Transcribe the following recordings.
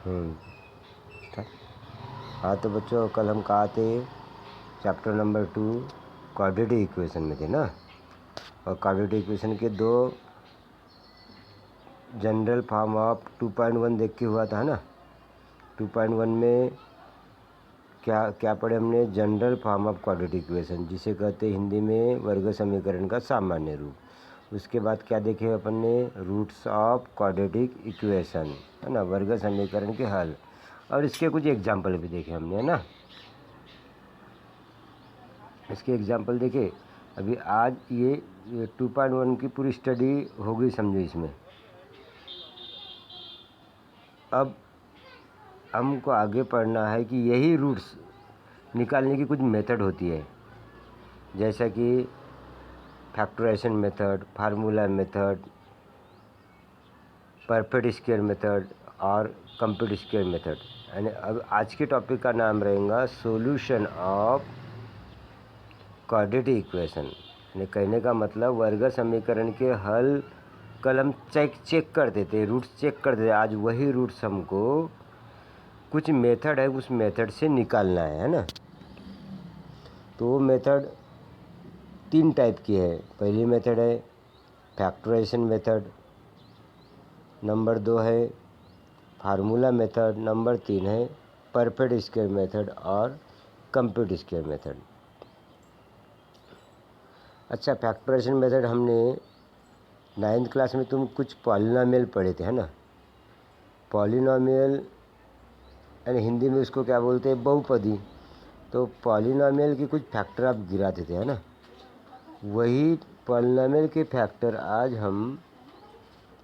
हम्म, था। हाँ तो बच्चों, कल हम कहाँ थे? चैप्टर नंबर 2 क्वाड्रेटिक इक्वेशन में थे ना। और क्वाड्रेटिक इक्वेशन के दो जनरल फॉर्म ऑफ 2.1 देख के हुआ था ना। 2.1 में क्या क्या पढ़े हमने? General form of quadratic equation, जिसे कहते हैं हिंदी में वर्ग समीकरण का सामान्य रूप। उसके बाद क्या देखे अपन ने? रूट्स ऑफ क्वाड्रेटिक इक्वेशन, है ना, वर्ग समीकरण के हल। और इसके कुछ एग्जाम्पल भी देखे हमने, है ना। इसके एग्जाम्पल देखे। अभी आज ये 2.1 की पूरी स्टडी हो गई, समझो इसमें। अब हमको आगे पढ़ना है कि यही रूट्स निकालने की कुछ मेथड होती है, जैसा कि factorization method, formula method, perfect square method और कंप्लीट स्क्वायर मेथड। यानी अब आज के टॉपिक का नाम रहेगा सॉल्यूशन ऑफ क्वाड्रेटिक इक्वेशन। यानी कहने का मतलब वर्ग समीकरण के हल कल हम चेक करते थे, रूट्स चेक करते थे। आज वही रूट्स हमको कुछ मेथड है, उस मेथड से निकालना है ना। तो वो मेथड 3 टाइप की है। पहली मेथड है फैक्टराइजेशन मेथड, नंबर 2 है फार्मूला मेथड, नंबर 3 है परफेक्ट स्क्वायर मेथड और कंप्लीट स्क्वायर मेथड। अच्छा, फैक्टराइजेशन मेथड हमने 9th क्लास में तुम कुछ पॉलिनोमियल पढ़े थे, है ना। पॉलिनोमियल यानी हिंदी में उसको क्या बोलते हैं? बहुपदी। तो पॉलिनोमियल के कुछ फैक्टर आप गिराते थे, है ना। वही पॉलिनोमियल के फैक्टर आज हम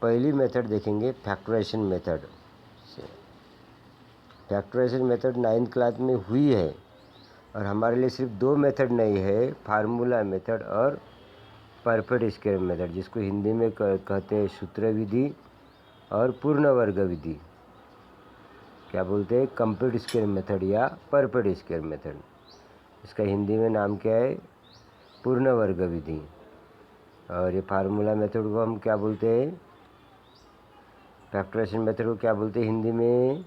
पहली मेथड देखेंगे, फैक्टराइजेशन मेथड से। फैक्टराइजेशन मेथड 9th क्लास में हुई है, और हमारे लिए सिर्फ 2 मेथड नहीं है, फार्मूला मेथड और परफेक्ट स्क्वायर मेथड, जिसको हिंदी में कहते हैं सूत्र विधि और पूर्ण वर्ग विधि। क्या बोलते हैं? कंप्लीट स्क्वायर मेथड या परफेक्ट स्क्वायर मेथड। इसका हिंदी में नाम क्या है? पूर्ण वर्ग विधि। और ये फार्मूला मेथड को हम क्या बोलते हैं? फैक्टराइजेशन मेथड को क्या बोलते हैं हिंदी में?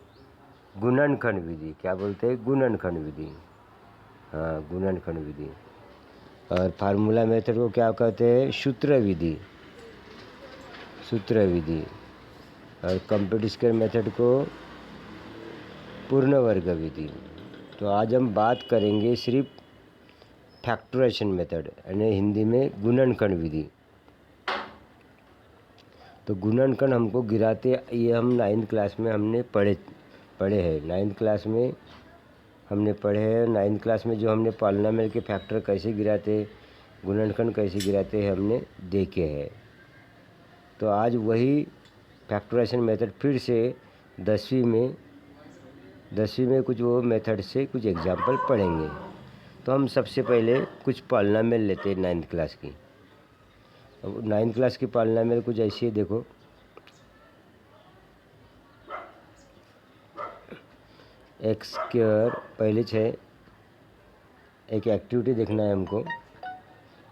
गुणनखंड विधि। क्या बोलते हैं? गुणनखंड विधि। हाँ, गुणनखंड विधि। और फार्मूला मेथड को क्या कहते हैं? सूत्र विधि, सूत्र विधि। और कंप्लीट स्क्वायर मेथड को पूर्ण वर्ग विधि। तो आज हम बात करेंगे सिर्फ फैक्टराइजेशन मेथड, यानी हिंदी में गुणनखंड विधि। तो गुणनखंड हमको गिराते, ये हम 9th क्लास में हमने पढ़े हैं। 9th क्लास में हमने पढ़े हैं। 9th क्लास में जो हमने पॉलिनोमियल के फैक्टर कैसे गिराते, गुणनखंड कैसे गिराते हैं, हमने देखे हैं। तो आज वही फैक्टराइजेशन मेथड फिर से 10वीं में कुछ वो मेथड से कुछ एग्जाम्पल पढ़ेंगे। तो हम सबसे पहले कुछ पॉलिनोमियल लेते हैं 9th क्लास की। अब 9th क्लास की पॉलिनोमियल कुछ ऐसी है, देखो। एक्स स्क्वायर पहले है, एक एक्टिविटी देखना है हमको।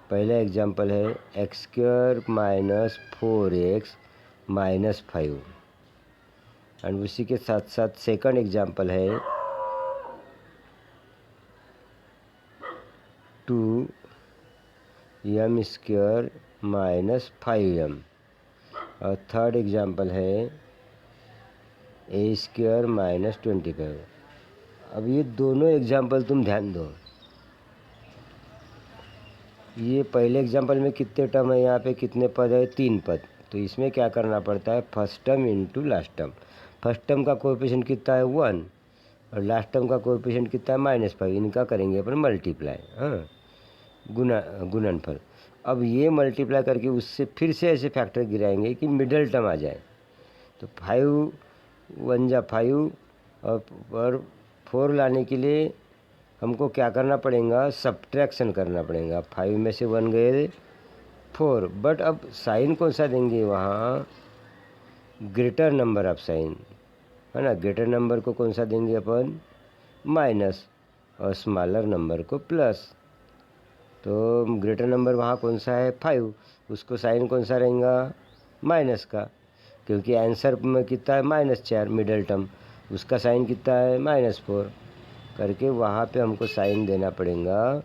पहला एग्जाम्पल है x square minus 4x minus 5। And उसी के साथ साथ सेकंड एग्जाम्पल है 2m स्क्वायर माइनस 5m। और थर्ड एग्जाम्पल है ए स्क्वायर माइनस 25। अब ये दोनों एग्जाम्पल तुम ध्यान दो। ये पहले एग्जाम्पल में कितने टर्म है? यहाँ पे कितने पद है? 3 पद। तो इसमें क्या करना पड़ता है? First term into last term. First term का कोएफिशिएंट कितना है? 1। और लास्ट टर्म का कोएफिशिएंट कितना है? -5। इनका करेंगे अपन मल्टीप्लाई, हाँ, गुणनफल। अब ये मल्टीप्लाई करके उससे फिर से ऐसे फैक्टर गिराएंगे कि मिडल टर्म आ जाए। तो 5 1 जा 5, और 4 लाने के लिए हमको क्या करना पड़ेगा? सब्ट्रैक्शन करना पड़ेगा। 5 में से 1 गए 4। बट अब साइन कौन सा देंगे वहाँ? ग्रेटर नंबर ऑफ साइन, है ना। ग्रेटर नंबर को कौन सा देंगे अपन? माइनस, और स्मॉलर नंबर को प्लस। तो ग्रेटर नंबर वहाँ कौन सा है? 5। उसको साइन कौन सा रहेगा? माइनस का, क्योंकि आंसर में कितना है? -4 मिडल टर्म। उसका साइन कितना है -4 करके वहाँ पे हमको साइन देना पड़ेगा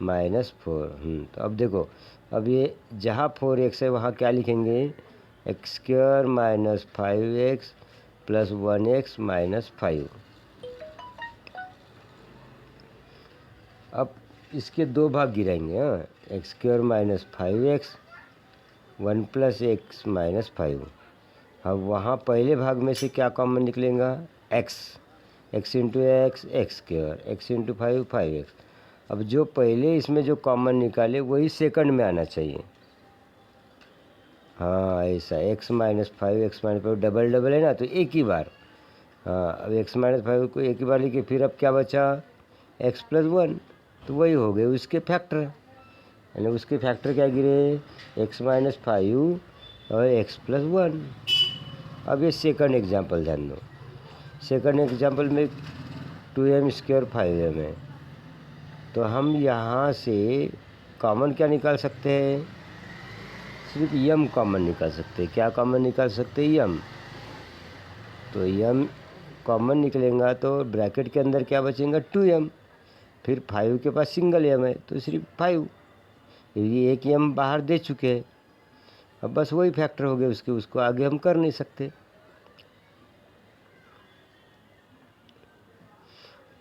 -4। तो अब देखो, अब ये जहाँ 4x है वहाँ क्या लिखेंगे, x² - 5x + 1x - 5। अब इसके दो भाग गिराएंगे। x² - 5x 1 + x - 5। अब वहाँ पहले भाग में से क्या कॉमन निकलेगा, x × x × 5 5x। अब जो पहले इसमें जो कॉमन निकाले वही सेकंड में आना चाहिए। हाँ ऐसा, x - 5 x - 5 डबल डबल है ना, तो एक ही बार। हाँ अब x - 5 को एक ही बार लिखे, फिर अब क्या बचा, x + 1, तो वही हो गए उसके फैक्टर। यानी उसके फैक्टर क्या गिरे, x - 5 और x + 1। अब ये सेकंड एग्जाम्पल ध्यान दो। सेकंड एग्जाम्पल में 2m² 5m है, तो हम यहाँ से कॉमन क्या निकाल सकते हैं, सिर्फ यम कॉमन निकाल सकते हैं। क्या कॉमन निकाल सकते हैं, यम। तो यम कॉमन निकलेगा तो ब्रैकेट के अंदर क्या बचेगा, 2m। फिर 5 के पास सिंगल m है तो सिर्फ 5, ये एक m बाहर दे चुके हैं। अब बस वही फैक्टर हो गए उसके, उसको आगे हम कर नहीं सकते।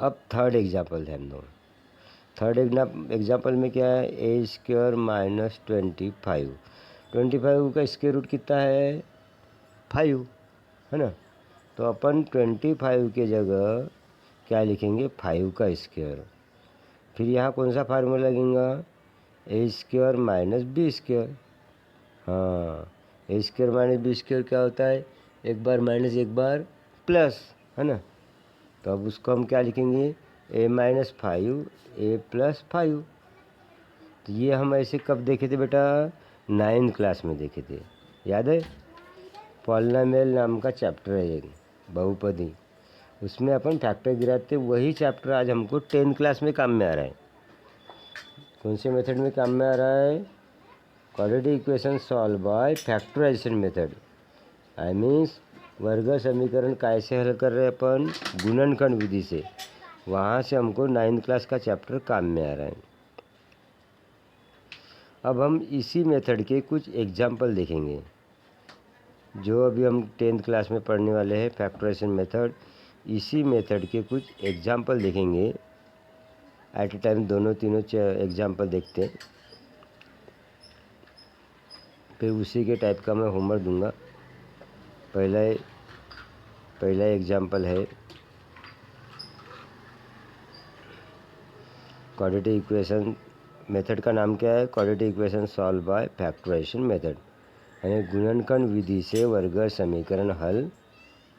अब थर्ड एग्जाम्पल ध्यान दो। थर्ड एग्जाम्पल में क्या है, a² - 25। 25 का स्क्वायर रूट कितना है, 5 है ना। तो अपन 25 के जगह क्या लिखेंगे, 5 का स्क्वायर। फिर यहाँ कौन सा फार्मूला लगेगा, a² - b²। हाँ, a² - b² क्या होता है, एक बार माइनस एक बार प्लस, है ना। तो अब उसको हम क्या लिखेंगे, a - 5 a + 5। तो ये हम ऐसे कब देखे थे बेटा, 9th क्लास में देखे थे, याद है। पॉलिनोमियल नाम का चैप्टर है एक, बहुपदी, उसमें अपन फैक्टर गिराते। वही चैप्टर आज हमको 10th क्लास में काम में आ रहा है। कौन से मेथड में काम में आ रहा है, quadratic equation solve by factorization method. I means वर्ग समीकरण कैसे हल कर रहे हैं अपन, गुणनखंड विधि से। वहाँ से हमको 9th क्लास का चैप्टर काम में आ रहा है। अब हम इसी मेथड के कुछ एग्जाम्पल देखेंगे, जो अभी हम 10th क्लास में पढ़ने वाले हैं, फैक्टराइजेशन मेथड। इसी मेथड के कुछ एग्जाम्पल देखेंगे, एट ए टाइम दोनों तीनों एग्जाम्पल देखते हैं, फिर उसी के टाइप का मैं होमवर्क दूंगा। पहला एग्जाम्पल है क्वाड्रेटिक इक्वेशन मेथड का नाम क्या है, quadratic equation solve by factorization method, यानी गुणनखंड विधि से वर्ग समीकरण हल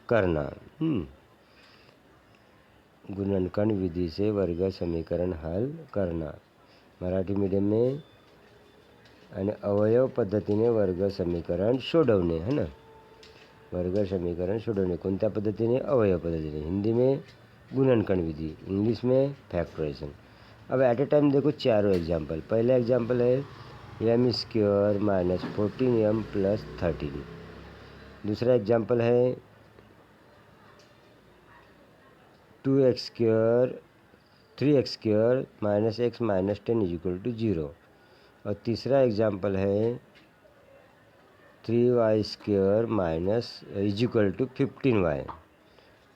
करना। गुणनखंड विधि से वर्ग समीकरण हल करना, मराठी मीडियम में। आणि अवयव पद्धतीने वर्ग समीकरण सोडवणे, है ना। वर्ग समीकरण सोडवणे कोणत्या पद्धतीने, अवयव पद्धतीने। हिंदी में गुणनखंड विधि, इंग्लिश में फैक्टराइजेशन। अब एट ए टाइम देखो चारों एग्जाम्पल। पहला एग्जाम्पल है m² - 14m + 13। दूसरा एग्जाम्पल है 2x² 3x² - x - 10 = 0। और तीसरा एग्जाम्पल है 3y² - = 15y।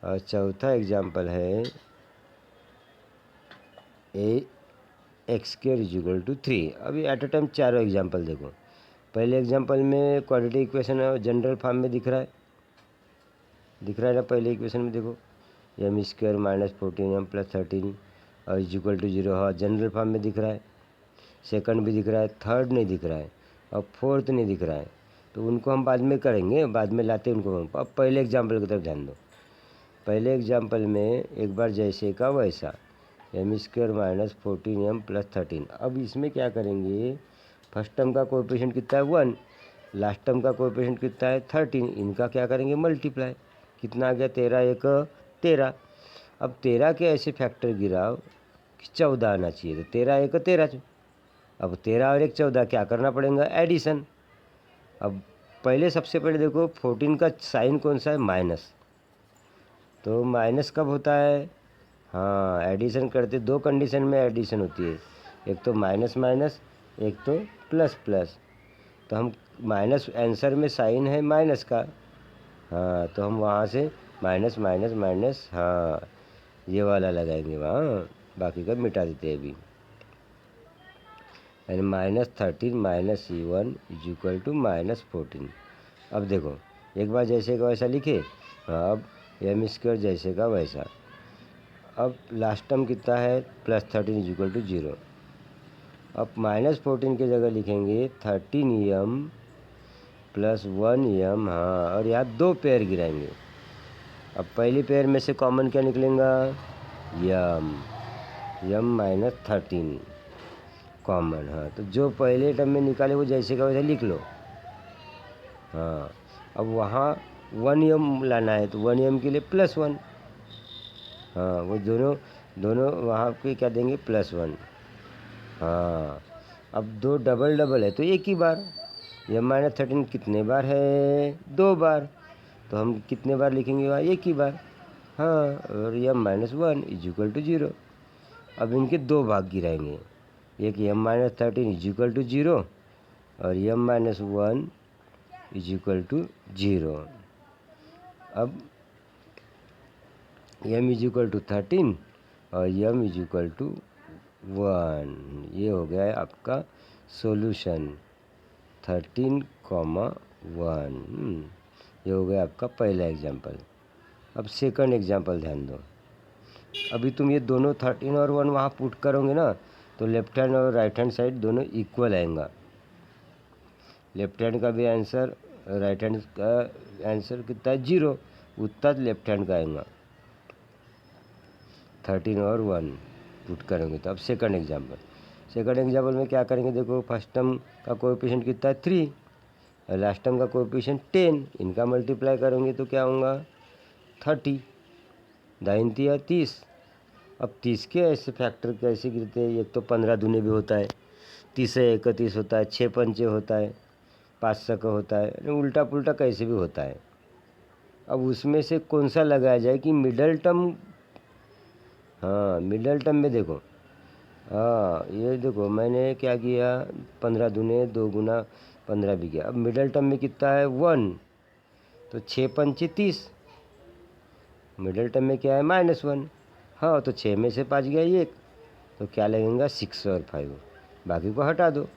और चौथा एग्जाम्पल है x² = 3। अभी एट ए टाइम चारों एग्जाम्पल देखो। पहले एग्जाम्पल में क्वाड्रेटिक इक्वेशन जनरल फॉर्म में दिख रहा है ना। पहले इक्वेशन में देखो m² - 14m + 13 और = 0, हाँ जनरल फॉर्म में दिख रहा है। सेकंड भी दिख रहा है, थर्ड नहीं दिख रहा है, और फोर्थ नहीं दिख रहा है। तो उनको हम बाद में करेंगे, बाद में लाते हैं उनको। अब पहले एग्जाम्पल की तरफ ध्यान दो। पहले एग्जाम्पल में एक बार जैसे का वैसा, m² - 14m + 13। अब इसमें क्या करेंगे, फर्स्ट टर्म का कोएफिशिएंट कितना है, 1। लास्ट टर्म का कोएफिशिएंट कितना है, 13। इनका क्या करेंगे, मल्टीप्लाई। कितना आ गया, 13 × 1 = 13। अब 13 के ऐसे फैक्टर गिराओ कि 14 आना चाहिए, तो 13 × 1 = 13। अब 13 और 1 14, क्या करना पड़ेगा, एडिशन। अब पहले सबसे पहले देखो 14 का साइन कौन सा है, माइनस। तो माइनस कब होता है? हाँ, एडिशन करते दो कंडीशन में एडिशन होती है, एक तो माइनस माइनस, एक तो प्लस प्लस। तो हम माइनस आंसर में साइन है माइनस का, हाँ, तो हम वहाँ से माइनस माइनस माइनस, हाँ, ये वाला लगाएंगे वहाँ, बाकी का मिटा देते हैं अभी। यानी -13 minus C1 is equal to -14। अब देखो एक बार जैसे का वैसा लिखे, हाँ, अब m² जैसे का वैसा। अब लास्ट टर्म कितना है? +13 इज इक्वल टू 0। अब -14 की जगह लिखेंगे 13m + 1m, हाँ, और यहाँ 2 पेयर गिराएंगे। अब पहली पेयर में से कॉमन क्या निकलेगा? m -13 कॉमन, हाँ, तो जो पहले टर्म में निकाले वो जैसे का वैसा लिख लो। हाँ, अब वहाँ 1m लाना है तो 1m के लिए +1, हाँ, वो दोनों वहाँ पे क्या देंगे? +1। हाँ, अब दो डबल डबल है तो एक ही बार। m -13 कितने बार है? 2 बार, तो हम कितने बार लिखेंगे वहाँ? एक ही बार, हाँ, और m -1 इज इक्वल टू 0। अब इनके 2 भाग गिराएंगे, एक m -13 इज इक्वल टू 0 और m -1 इज इक्वल टू 0। अब m इज इक्वल टू 13 और m इज इक्वल टू 1। ये हो गया है आपका सॉल्यूशन 13,1। ये हो गया आपका पहला एग्जाम्पल। अब सेकंड एग्जाम्पल ध्यान दो। अभी तुम ये दोनों 13 और 1 वहाँ पुट करोगे ना, तो लेफ्ट हैंड और राइट हैंड साइड दोनों इक्वल आएगा। लेफ्ट हैंड का भी आंसर, राइट हैंड का आंसर कितना है? 0, उतना लेफ्ट हैंड का आएगा। 13 और 1 पुट करेंगे तो अब सेकंड एग्जाम्पल में क्या करेंगे? देखो फर्स्ट टर्म का कोएफिशिएंट कितना है? 3 और लास्ट टर्म का कोएफिशिएंट 10। इनका मल्टीप्लाई करेंगे तो क्या होगा? 30, दाहिनी तिया 30। अब 30 के ऐसे फैक्टर कैसे गिरते हैं? एक तो 15 दूने भी होता है, 30 से 31 होता है, 6 पंचे होता है, 5 सौ होता है, उल्टा पुल्टा कैसे भी होता है। अब उसमें से कौन सा लगाया जाए कि मिडल टर्म? हाँ, मिडल टर्म में देखो, हाँ, ये देखो मैंने क्या किया, 15 दूने 2 गुना 15 भी किया। अब मिडल टर्म में कितना है? 1, तो 6 पंचे 30। मिडल टर्म में क्या है? -1, हाँ, तो 6 में से 5 गया 1, तो क्या लगेगा? 6 और 5, बाकी को हटा दो,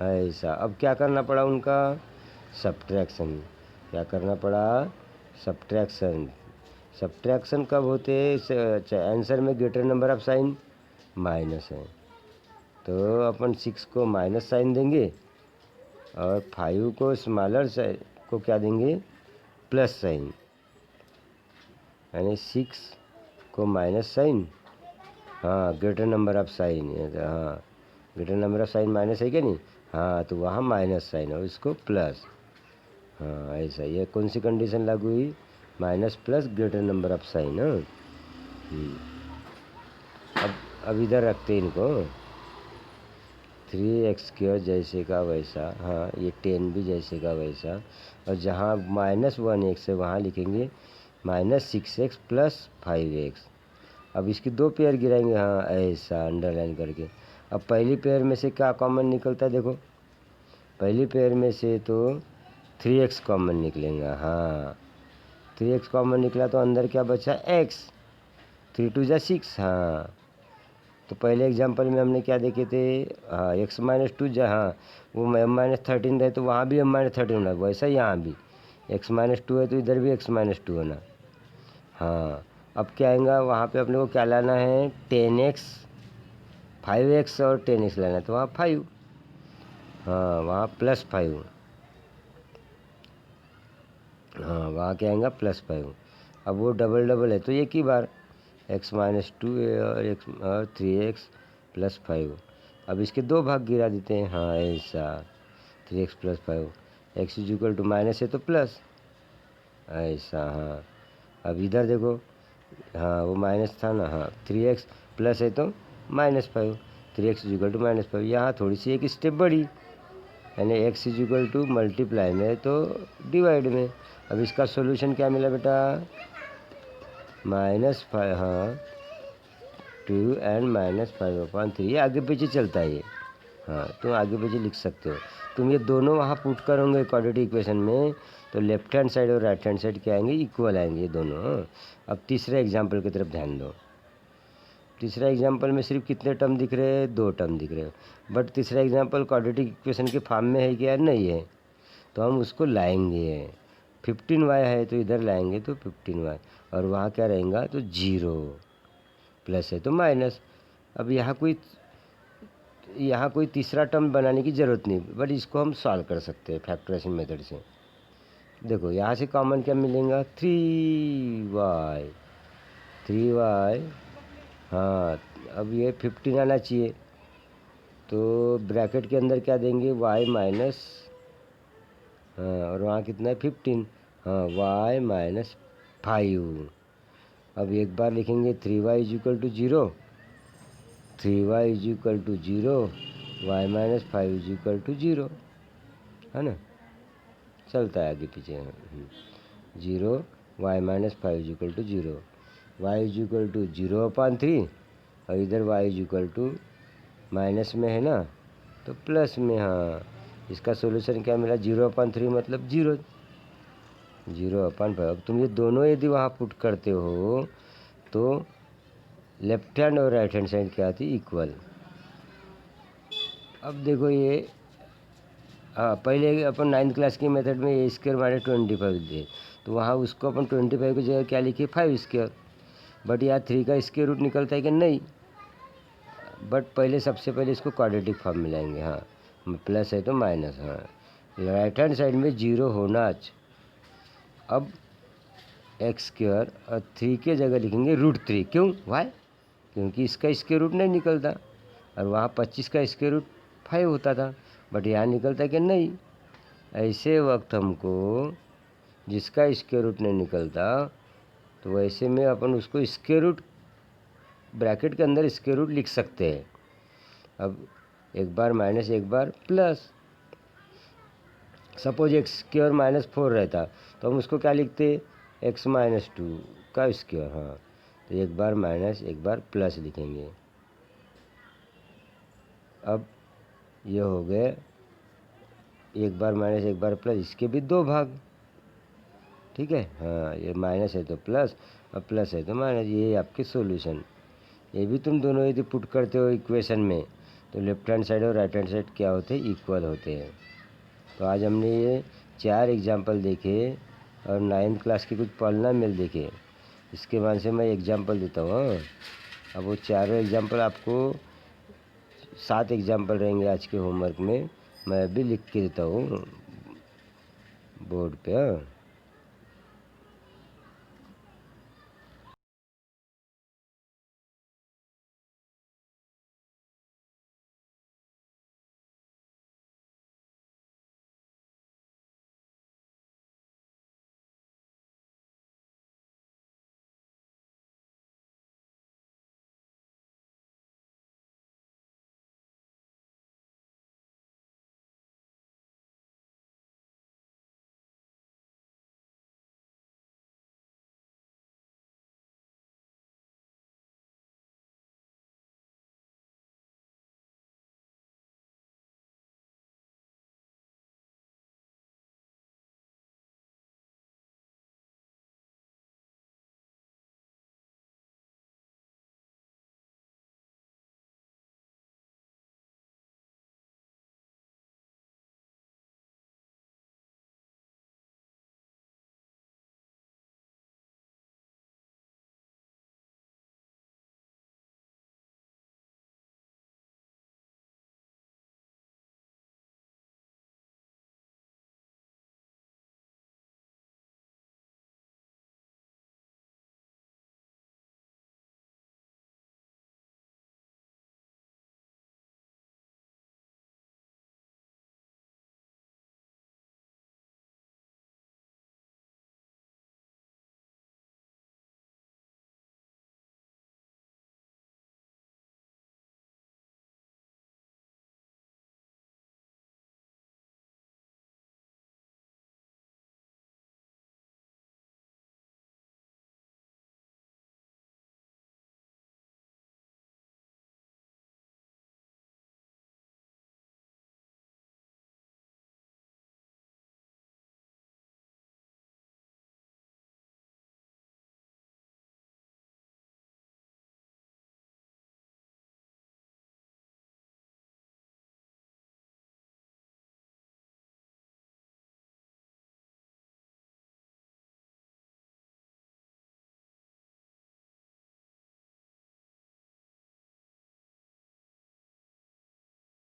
ऐसा। अब क्या करना पड़ा उनका? सब्ट्रैक्शन। क्या करना पड़ा? सब्ट्रैक्शन। सब्ट्रैक्शन कब होते हैं? आंसर में greater number of sine minus है, तो अपन 6 को माइनस साइन देंगे और 5 को स्मॉलर साइन को क्या देंगे? प्लस साइन, यानी 6 को माइनस साइन, हाँ, ग्रेटर नंबर ऑफ साइन, हाँ, greater number of sine minus है क्या नहीं? हाँ, तो वहाँ माइनस साइन और इसको प्लस, हाँ, ऐसा। ये कौन सी कंडीशन लागू हुई? Minus plus greater number of sine, हाँ। अब इधर रखते हैं इनको, 3x² जैसे का वैसा, हाँ, ये 10 भी जैसे का वैसा, और जहाँ -1x है वहाँ लिखेंगे -6x + 5x। अब इसकी 2 पेयर गिराएंगे, हाँ, ऐसा अंडरलाइन करके। अब पहली पेयर में से क्या कॉमन निकलता है? देखो पहली पेयर में से तो 3x कॉमन निकलेगा, हाँ, 3x कॉमन निकला तो अंदर क्या बचा? x, 3 2 जा 6, हाँ। तो पहले एग्जांपल में हमने क्या देखे थे? हाँ, x - 2 जा, हाँ, वो m - 13 रहे तो वहाँ भी m - 13 होना, वैसा यहाँ भी x - 2 है तो इधर भी x - 2 होना, हाँ। अब क्या आएगा? वहाँ पे अपने को क्या लाना है? 10x, 5x और 10x लाना है, तो वहाँ 5, हाँ, वहाँ +5, हाँ, वहाँ क्या आएगा? +5। अब वो डबल डबल है तो एक ही बार, x - 2 और 3x + 5। अब इसके 2 भाग गिरा देते हैं, हाँ, ऐसा, 3x + 5, x = माइनस है तो प्लस, ऐसा, हाँ। अब इधर देखो, हाँ, वो माइनस था ना, हाँ, 3x प्लस है तो -5, 3x = -5। यहाँ थोड़ी सी एक स्टेप बढ़ी, यानी x = मल्टीप्लाई में तो डिवाइड में। अब इसका सॉल्यूशन क्या मिला बेटा? -5, हाँ 2 एंड -5/3, ये आगे पीछे चलता है ये। हाँ तुम आगे पीछे लिख सकते हो। तुम ये दोनों वहाँ पुट करोगे क्वाड्रेटिक इक्वेशन में, तो लेफ्ट हैंड साइड और राइट हैंड साइड क्या आएंगे, इक्वल आएंगे ये दोनों। हाँ। अब तीसरे एग्जाम्पल की तरफ ध्यान दो। तीसरा एग्जाम्पल में सिर्फ कितने टर्म दिख रहे हैं, 2 टर्म दिख रहे हैं। बट तीसरा एग्जाम्पल क्वाड्रेटिक इक्वेशन के फॉर्म में है क्या, नहीं है, तो हम उसको लाएंगे। 15y है तो इधर लाएंगे तो 15y, और वहाँ क्या रहेगा तो 0, प्लस है तो माइनस। अब यहाँ कोई तीसरा टर्म बनाने की ज़रूरत नहीं, बट इसको हम सॉल्व कर सकते हैं फैक्टराइजेशन मेथड से। देखो यहाँ से कॉमन क्या मिलेगा, 3y, हाँ अब ये 15 आना चाहिए, तो ब्रैकेट के अंदर क्या देंगे, y माइनस, हाँ और वहाँ कितना है 15, हाँ y माइनस 5। अब एक बार लिखेंगे 3y is equal to 0, 3y is equal to 0, y minus 5 is equal to 0, है ना, चलता है आगे पीछे। 0, y minus 5 is equal to 0, y is equal to 0/3, और इधर y is equal to minus में है ना, तो प्लस में। हाँ इसका सॉल्यूशन क्या मिला, 0/3 मतलब 0, 0/5। अब तुम ये दोनों यदि वहाँ पुट करते हो तो लेफ्ट हैंड और राइट हैंड साइड क्या आती, इक्वल। अब देखो ये, हाँ पहले अपन 9th क्लास की मेथड में ए स्क्वायर माइनस 25 दे, तो वहाँ उसको अपन 25 की जगह क्या लिखे, 5 स्क्वायर। बट यहाँ 3 का स्क्वायर रूट निकलता है कि नहीं, बट पहले सबसे पहले इसको क्वाड्रेटिक फॉर्म में लाएंगे। हाँ प्लस है तो माइनस, हाँ राइट हैंड साइड में 0 होना। अब एक्स स्क्वायर और 3 के जगह लिखेंगे √3, क्यों, वाई, क्योंकि इसका स्क्वायर रूट नहीं निकलता, और वहाँ 25 का स्क्वायर रूट 5 होता था, बट यहाँ निकलता है कि नहीं। ऐसे वक्त हमको जिसका स्क्वायर रूट नहीं निकलता, तो वैसे में अपन उसको स्क्वायर रूट ब्रैकेट के अंदर स्क्वायर रूट लिख सकते हैं। अब एक बार माइनस एक बार प्लस, सपोज एक्स स्क्वायर -4 रहता तो हम उसको क्या लिखते, x माइनस 2 का स्क्वायर। हाँ तो एक बार माइनस एक बार प्लस लिखेंगे। अब ये हो गए एक बार माइनस एक बार प्लस, इसके भी 2 भाग, ठीक है। हाँ ये माइनस है तो प्लस, और प्लस है तो माइनस, ये आपके सॉल्यूशन। ये भी तुम दोनों यदि पुट करते हो इक्वेशन में, तो लेफ्ट हैंड साइड और राइट हैंड साइड क्या होते हैं, इक्वल होते हैं। तो आज हमने ये 4 एग्जाम्पल देखे और 9th क्लास के कुछ पॉलिनॉमियल देखे। इसके बाद से मैं एग्जाम्पल देता हूँ। हाँ अब वो चारों एग्जाम्पल आपको 7 एग्जाम्पल रहेंगे आज के होमवर्क में, मैं अभी लिख के देता हूँ बोर्ड पे। हाँ